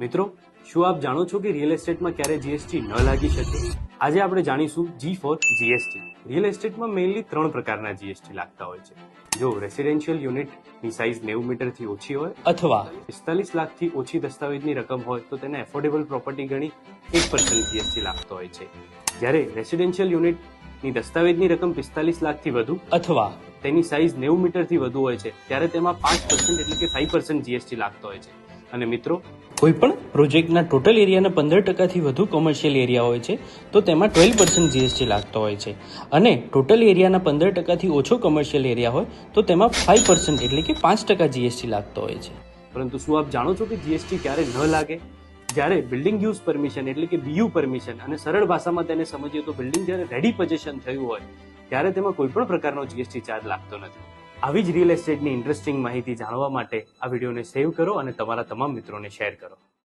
મિત્રો, શું આપ જાણો છો કે રિયલ એસ્ટેટમાં ક્યારે જીએસટી ન લાગી શકે? આજે આપણે જાણીશું G four GST. Real એસ્ટેટમાં mainly 3 પ્રકારના જીએસટી લાગતા હોય છે. જો રેસિડેન્શિયલ યુનિટની સાઇઝ 90 મીટરથી ઓછી હોય અથવા 45 લાખથી ઓછી દસ્તાવેજની રકમ હોય તો તેને એફોર્ડેબલ પ્રોપર્ટી ગણી 1% જીએસટી લાગતો હોય છે. જ્યારે રેસિડેન્શિયલ યુનિટની દસ્તાવેજની રકમ 45 લાખથી વધુ અથવા તેની સાઇઝ 90 મીટરથી વધુ હોય છે ત્યારે તેમાં 5% એટલે કે 5% જીએસટી લાગતો હોય છે. અને મિત્રો, કોઈ પણ પ્રોજેક્ટના ટોટલ એરિયાના 15%થી વધુ કોમર્શિયલ એરિયા હોય છે તો તેમાં 12% જીએસટી લાગતો હોય છે. અને ટોટલ એરિયાના 15%થી ઓછો કોમર્શિયલ એરિયા હોય તો તેમાં 5% એટલે કે 5% જીએસટી લાગતો હોય છે. પરંતુ શું આપ જાણો છો કે જીએસટી ક્યારે ન લાગે? જ્યારે બિલ્ડિંગ યુઝ પરમિશન એટલે કે બીયુ પરમિશન, અને સરળ ભાષામાં તેને સમજીએ તો બિલ્ડિંગ જ્યારે રેડી પોઝિશન થયું હોય ત્યારે તેમાં કોઈ પણ પ્રકારનો જીએસટી ચાર્જ લાગતો નથી. આવી જ રિયલ એસ્ટેટની ઇન્ટરેસ્ટિંગ માહિતી જાણવા માટે આ વિડીયોને સેવ કરો અને તમારા તમામ મિત્રોને શેર કરો.